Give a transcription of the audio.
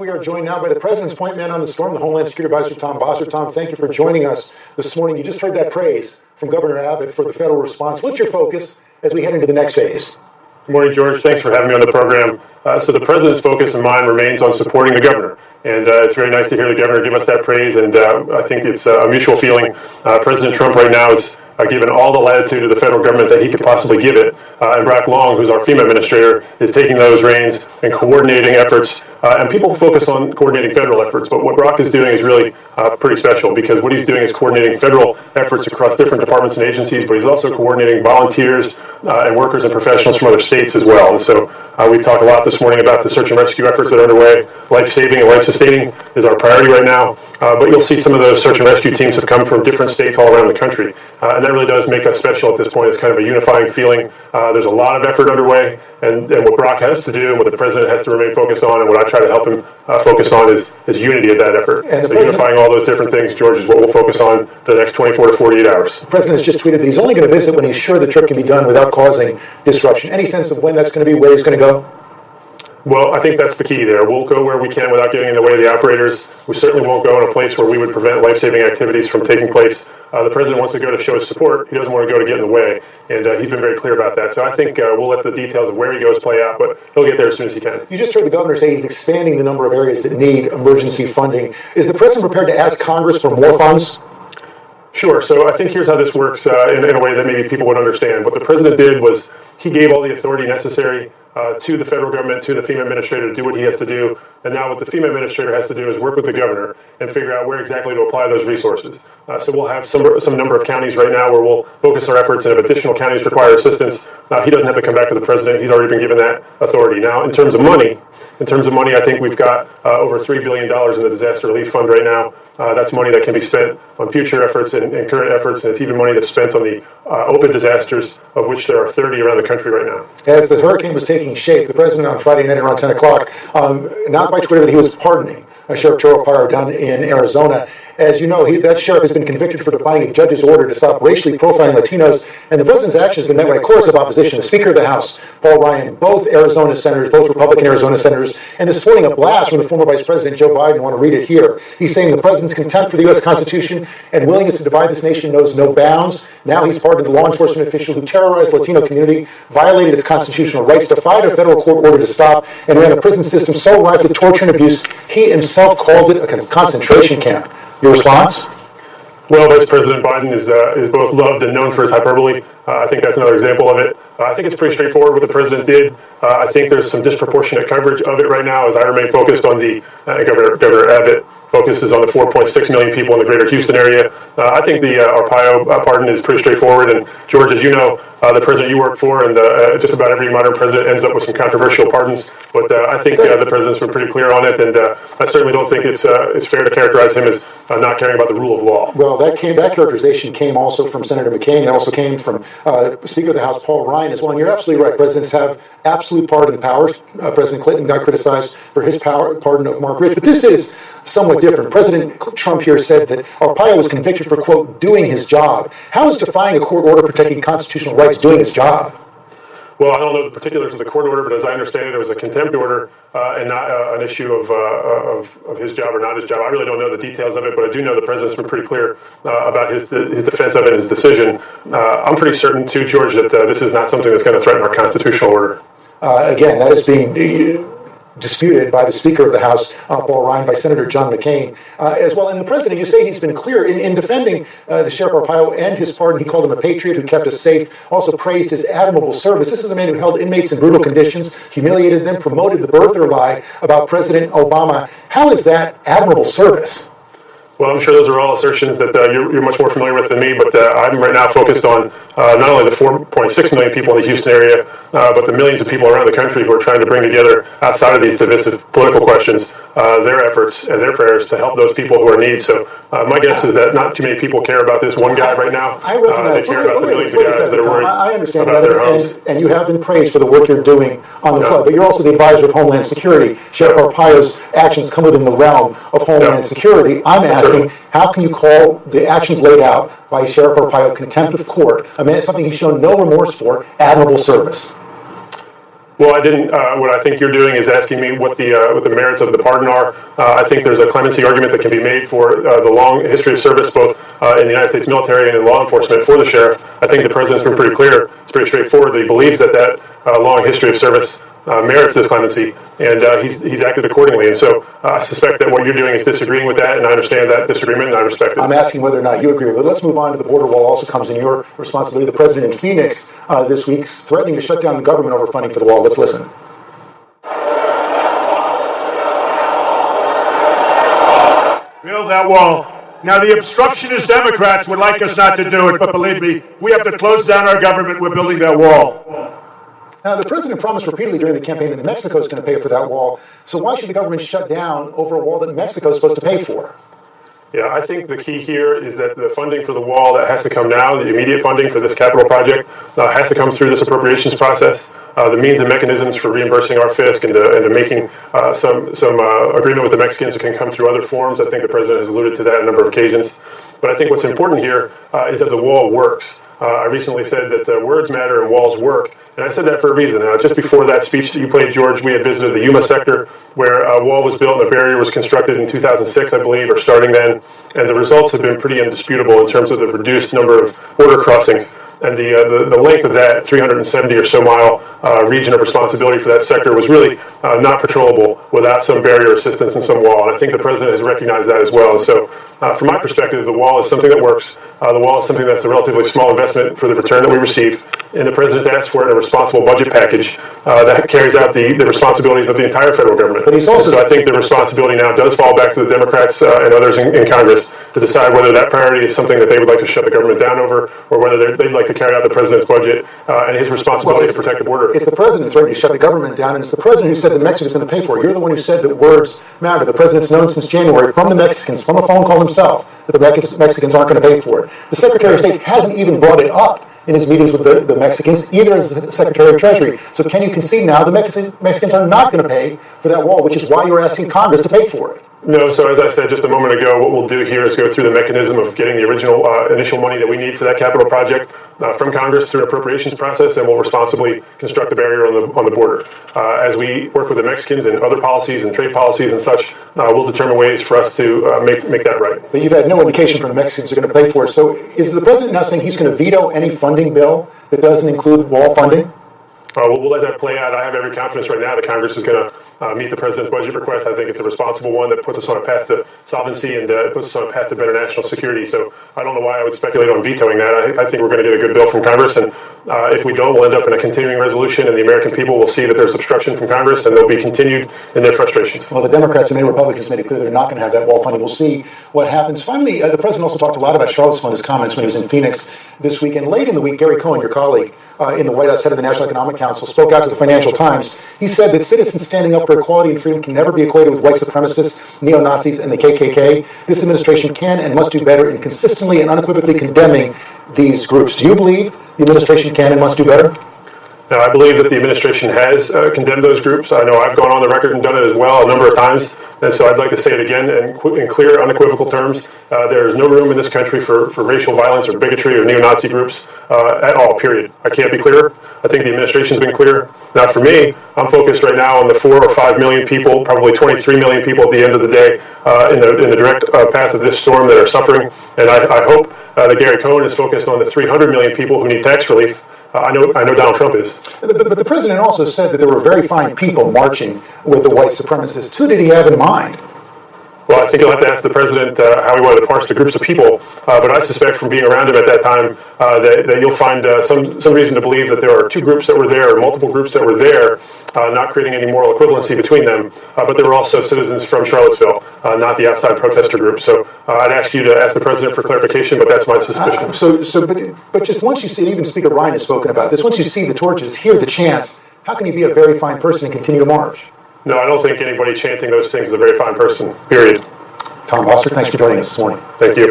We are joined now by the President's point man on the storm, the Homeland Security Advisor, Tom Bossert. Tom, thank you for joining us this morning. You just heard that praise from Governor Abbott for the federal response. What's your focus as we head into the next phase? Good morning, George. Thanks for having me on the program. So the President's focus and mine remains on supporting the governor. And it's very nice to hear the governor give us that praise, and I think it's a mutual feeling. President Trump right now is given all the latitude to the federal government that he could possibly give it. And Brock Long, who's our FEMA administrator, is taking those reins and coordinating efforts. And people focus on coordinating federal efforts, but what Brock is doing is really pretty special, because what he's doing is coordinating federal efforts across different departments and agencies, but he's also coordinating volunteers and workers and professionals from other states as well. And so we talked a lot this morning about the search and rescue efforts that are underway. Life-saving and life-sustaining is our priority right now, but you'll see some of those search and rescue teams have come from different states all around the country, and that really does make us special at this point. It's kind of a unifying feeling. There's a lot of effort underway, and what Brock has to do and what the President has to remain focused on, and what I try to help him focus on is unity of that effort. And so unifying all those different things, George, is what we'll focus on for the next 24 to 48 hours. The President has just tweeted that he's only going to visit when he's sure the trip can be done without causing disruption. Any sense of when that's going to be, where he's going to go? Well, I think that's the key there. We'll go where we can without getting in the way of the operators. We certainly won't go in a place where we would prevent life-saving activities from taking place. The President wants to go to show his support. He doesn't want to go to get in the way, and he's been very clear about that. So I think we'll let the details of where he goes play out, but he'll get there as soon as he can. You just heard the governor say he's expanding the number of areas that need emergency funding. Is the President prepared to ask Congress for more funds? Sure. So I think here's how this works in a way that maybe people would understand. What the President did was he gave all the authority necessary to the federal government, to the FEMA administrator, to do what he has to do. And now what the FEMA administrator has to do is work with the governor and figure out where exactly to apply those resources. So we'll have some number of counties right now where we'll focus our efforts, and if additional counties require assistance, he doesn't have to come back to the President. He's already been given that authority. Now, in terms of money, I think we've got over $3 billion in the disaster relief fund right now. That's money that can be spent on future efforts and current efforts, and it's even money that's spent on the open disasters, of which there are 30 around the country right now. As the hurricane was taking shape, the President on Friday night around 10 o'clock, announced by Twitter that he was pardoning Sheriff Joe Arpaio down in Arizona. As you know, that sheriff has been convicted for defying a judge's order to stop racially profiling Latinos, and the President's action has been met by a chorus of opposition. The Speaker of the House, Paul Ryan, both Arizona senators, both Republican Arizona senators, and this morning a blast from the former Vice President Joe Biden. I want to read it here. He's saying the President's contempt for the U.S. Constitution and willingness to divide this nation knows no bounds. Now he's pardoned a law enforcement official who terrorized the Latino community, violated its constitutional rights, defied a federal court order to stop, and ran a prison system so rife with torture and abuse, he himself called it a concentration camp. Your response? Well, Vice President Biden is both loved and known for his hyperbole. I think that's another example of it. I think it's pretty straightforward what the President did. I think there's some disproportionate coverage of it right now, as I remain focused on Governor Abbott focuses on the 4.6 million people in the greater Houston area. I think the Arpaio pardon is pretty straightforward. And George, as you know, the president you work for, and just about every modern president ends up with some controversial pardons. But I think the president's been pretty clear on it, and I certainly don't think it's fair to characterize him as not caring about the rule of law. Well, that characterization came also from Senator McCain. It also came from Speaker of the House Paul Ryan as well. And you're absolutely right. Presidents have absolute pardon powers. President Clinton got criticized for his pardon of Mark Rich, but this is somewhat different. President Trump here said that Arpaio was convicted for, quote, doing his job. How is defying a court order protecting constitutional rights doing his job? Well, I don't know the particulars of the court order, but as I understand it, it was a contempt order and not an issue of his job or not his job. I really don't know the details of it, but I do know the president's been pretty clear about his defense of it and his decision. I'm pretty certain, too, George, that this is not something that's going to threaten our constitutional order. Again, that is being disputed by the Speaker of the House, Paul Ryan, by Senator John McCain as well. And the President, you say he's been clear in defending the Sheriff Arpaio and his pardon. He called him a patriot who kept us safe, also praised his admirable service. This is a man who held inmates in brutal conditions, humiliated them, promoted the birther lie about President Obama. How is that admirable service? Well, I'm sure those are all assertions that you're much more familiar with than me, but I'm right now focused on not only the 4.6 million people in the Houston area, but the millions of people around the country who are trying to bring together, outside of these divisive political questions, their efforts and their prayers to help those people who are in need. So my guess is that not too many people care about this one guy right now. I recognize. They care about the millions of guys that are worried about their homes. And you have been praised for the work you're doing on the flood, but you're also the advisor of Homeland Security. Sheriff Arpaio's actions come within the realm of Homeland Security. I'm asking, how can you call the actions laid out by Sheriff Arpaio contempt of court, something he's shown no remorse for, admirable service? Well, I didn't. What I think you're doing is asking me what the merits of the pardon are. I think there's a clemency argument that can be made for the long history of service, both in the United States military and in law enforcement, for the sheriff. I think the president's been pretty clear. It's pretty straightforward that he believes that long history of service merits this clemency, and he's acted accordingly. And so I suspect that what you're doing is disagreeing with that, and I understand that disagreement, and I respect it. I'm asking whether or not you agree with it. Let's move on to the border wall. Also comes in your responsibility. The president in Phoenix this week threatening to shut down the government over funding for the wall. Let's listen. Build that wall. Now, the obstructionist Democrats would like us not to do it, but believe me, we have to close down our government. We're building that wall. Now, the president promised repeatedly during the campaign that Mexico is going to pay for that wall. So why should the government shut down over a wall that Mexico is supposed to pay for? Yeah, I think the key here is that the funding for the wall that has to come now, the immediate funding for this capital project, has to come through this appropriations process. The means and mechanisms for reimbursing our fisc and to making some agreement with the Mexicans can come through other forms. I think the president has alluded to that on a number of occasions. But I think what's important here is that the wall works. I recently said that words matter and walls work. And I said that for a reason. Just before that speech that you played, George, we had visited the Yuma sector where a wall was built and a barrier was constructed in 2006, I believe, or starting then. And the results have been pretty indisputable in terms of the reduced number of border crossings. And the length of that 370 or so mile region of responsibility for that sector was really not patrollable without some barrier assistance and some wall. And I think the president has recognized that as well. And so from my perspective, the wall is something that works. The wall is something that's a relatively small investment for the return that we receive. And the president's asked for it in a responsible budget package that carries out the responsibilities of the entire federal government. But he's also, so I think the responsibility now does fall back to the Democrats and others in Congress to decide whether that priority is something that they would like to shut the government down over, or whether they'd like to carry out the president's budget and his responsibility to protect the border. It's the president threatening to shut the government down, and it's the president who said that Mexico's going to pay for it. You're the one who said that words matter. The president's known since January from the Mexicans, from a phone call himself, that the Mexicans aren't going to pay for it. The Secretary of State hasn't even brought it up in his meetings with the Mexicans, either as the Secretary of Treasury. So can you concede now the Mexicans are not going to pay for that wall, which is why you're asking Congress to pay for it? No, so as I said just a moment ago, what we'll do here is go through the mechanism of getting the original initial money that we need for that capital project from Congress through an appropriations process, and we'll responsibly construct a barrier on the border. As we work with the Mexicans and other policies and trade policies and such, we'll determine ways for us to make that right. But you've had no indication from the Mexicans are going to pay for it. So is the president now saying he's going to veto any funding bill that doesn't include wall funding? We'll let that play out. I have every confidence right now that Congress is going to meet the president's budget request. I think it's a responsible one that puts us on a path to solvency and puts us on a path to better national security. So I don't know why I would speculate on vetoing that. I think we're going to get a good bill from Congress, and if we don't, we'll end up in a continuing resolution, and the American people will see that there's obstruction from Congress, and they'll be continued in their frustrations. Well, the Democrats and many Republicans made it clear they're not going to have that wall funding. We'll see what happens. Finally, the president also talked a lot about Charlottesville in his comments when he was in Phoenix this week. And late in the week, Gary Cohen, your colleague in the White House, head of the National Economic Council, spoke out to the Financial Times. He said that citizens standing up for equality and freedom can never be equated with white supremacists, neo-Nazis, and the KKK. This administration can and must do better in consistently and unequivocally condemning these groups. Do you believe the administration can and must do better? Now, I believe that the administration has condemned those groups. I know I've gone on the record and done it as well a number of times, and so I'd like to say it again in clear, unequivocal terms. There is no room in this country for racial violence or bigotry or neo-Nazi groups at all, period. I can't be clearer. I think the administration's been clear. Now, for me, I'm focused right now on the 4 or 5 million people, probably 23 million people at the end of the day in the direct path of this storm that are suffering, and I hope that Gary Cohen is focused on the 300 million people who need tax relief. I know Donald Trump is. But the president also said that there were very fine people marching with the white supremacists. Who did he have in mind? Well, I think you'll have to ask the president how he wanted to parse the groups of people, but I suspect from being around him at that time that you'll find some reason to believe that there are 2 groups that were there, or multiple groups that were there, not creating any moral equivalency between them, but there were also citizens from Charlottesville, not the outside protester group. So I'd ask you to ask the president for clarification, but that's my suspicion. But just once you see, even Speaker Ryan has spoken about this, once you see the torches, hear the chants, how can you be a very fine person and continue to march? No, I don't think anybody chanting those things is a very fine person, period. Tom Bossert, thanks for joining us this morning. Thank you.